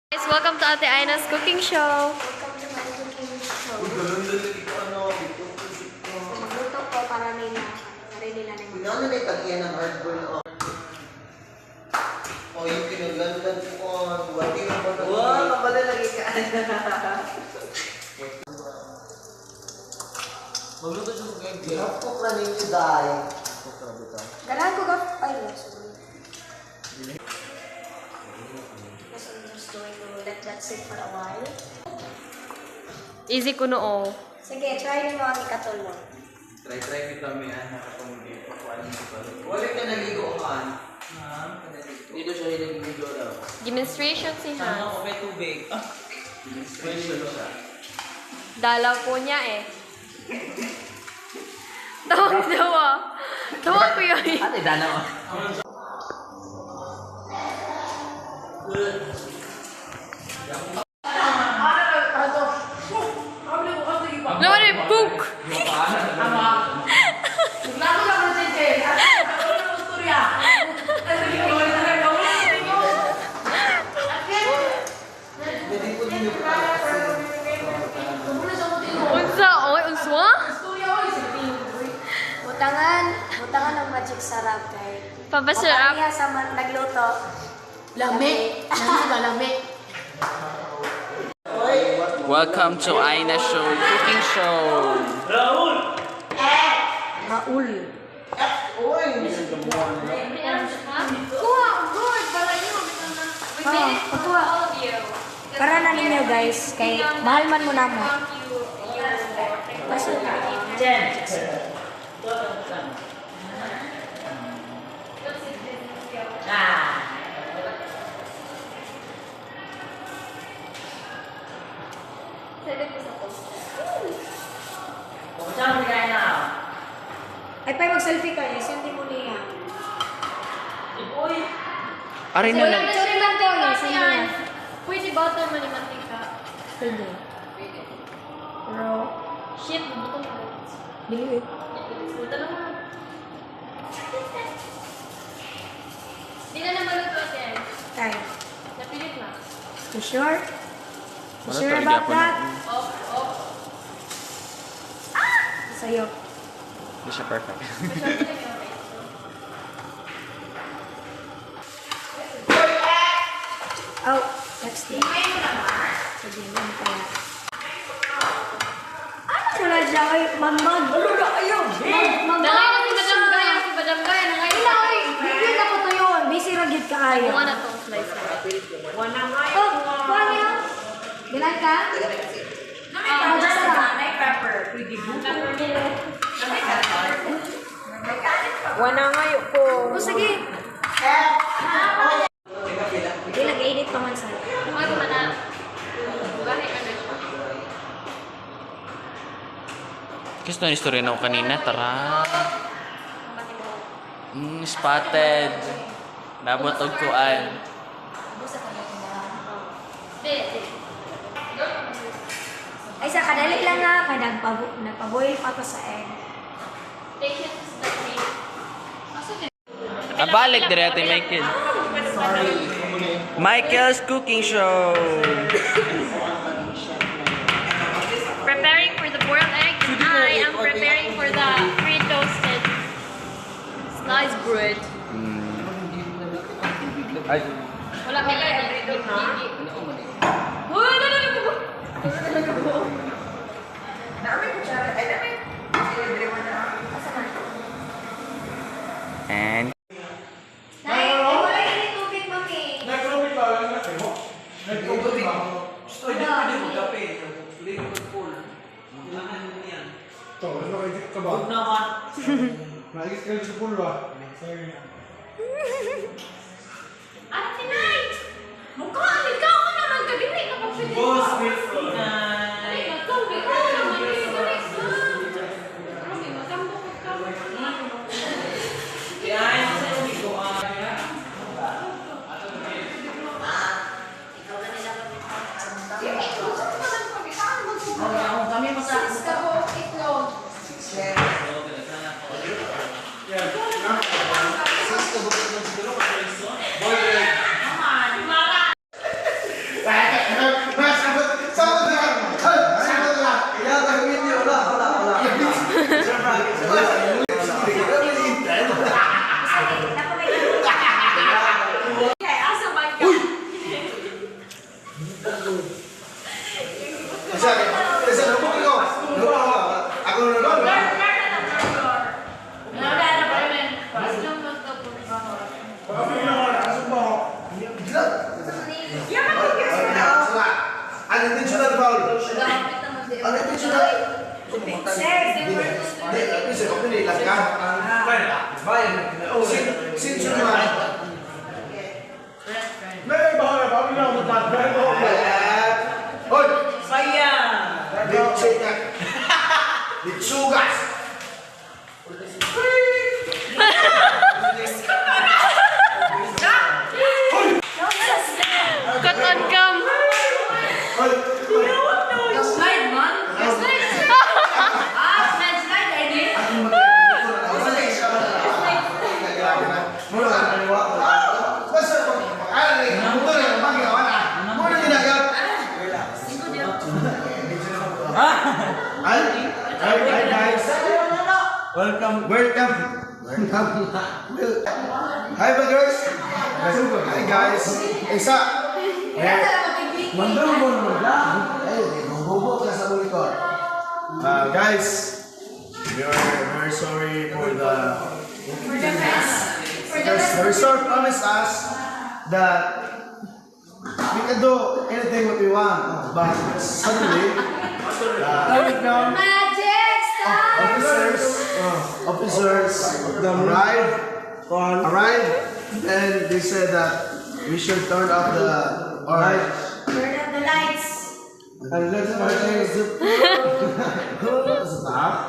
Guys, welcome to Ate Aina's cooking show. Welcome to my cooking show. Magluto ko para nila na yung Pinano na itagyan ng hardball on. O yung pinaglandan on. Wati na ba na? Wow, mabala lagi ka. Magluto siya sa kaya. Hapok na ninyo dahil. Hapok na bita. Ganahan ko ka. Ay, yes. So I'm just going to let that sit for a while. Easy ko noo. Sige, try nyo ang ikatulong. Try kita may anak akong dito. Wala ka naligo kan. Dito siya niligo daw. Demonstration si Sana Hans. ako may tubig. Special siya. Dalaw po niya eh. Tawag-tawa. Tawa ko yun. Ate, dalaw. Lawan eh, pook! Unsa? Oy, unswa? Butangan ng magic sarap kay. Papasarap. Papaniya sa nagluto. Lami. Lami. Welcome to Aina Show Cooking Show. Maul. Para na ninyo guys, kay mahal man mo namo. Basta ay pa mag-selfie ka, send mo niya. Aray na lang. Sorry lang to, send mo niya. Pwede ba ito manimantika? Pwede. Pero, Shit, butong ko. dili. Buta naman. Di na naman ito ate. Kay. Napilit na. You sure? You sure talaga about ako that? Off. Sa'yo. Hindi siya perfect. Oh, next day. Sige, yun pala. Ano ko na siya? Ay, mamag. Ano na kayo? Nangay na si Madam Gaya. Si Madam Gaya, nangay na. Hindi na ko to yun. Busy ra gid kaayo. Kung ano tong slice na. Oh, kuha niya. Ganay ka? Magsara. Wana ngayo ko. O, sige. Hindi, nag-edit pa man sa. Ano man na. Gani ano siya. Gusto na istorya na ako kanina. Tara. Spotted. Nabot og kuan. Di. Ay, sa kadali lang nga. Kaya nagpaboil pa ko sa egg. Take it to the plate. Balik dire ate Michael. Michael's Cooking Show. Preparing for the boiled egg, and I am preparing for the pre-toasted sliced bread. Ay. Wala may edit. Uy, And Wala yung tubig, mami. Ate Nay! Mukha, ikaw ka naman kadiri na pagpili. Boss, Ay, ikaw, ikaw naman yung direct na. Kasi matambok ikaw. Boy, Isa, lubog ko. Ako na naman. Unintentional foul. Unintentional. Bisa kau pilih lah kan? Since Oi, diceknya, dicugas. Cut on cam. Oi, Slide man. Slide. Slide ini. Hi guys. Welcome. Hi buggers. Hi guys. Isa. Guys, we are very sorry for the because the resort promised us that we can do anything what we want, but suddenly Magic stop. officers arrived, and they said that we should turn off the lights. Turn up the lights. And let's stop.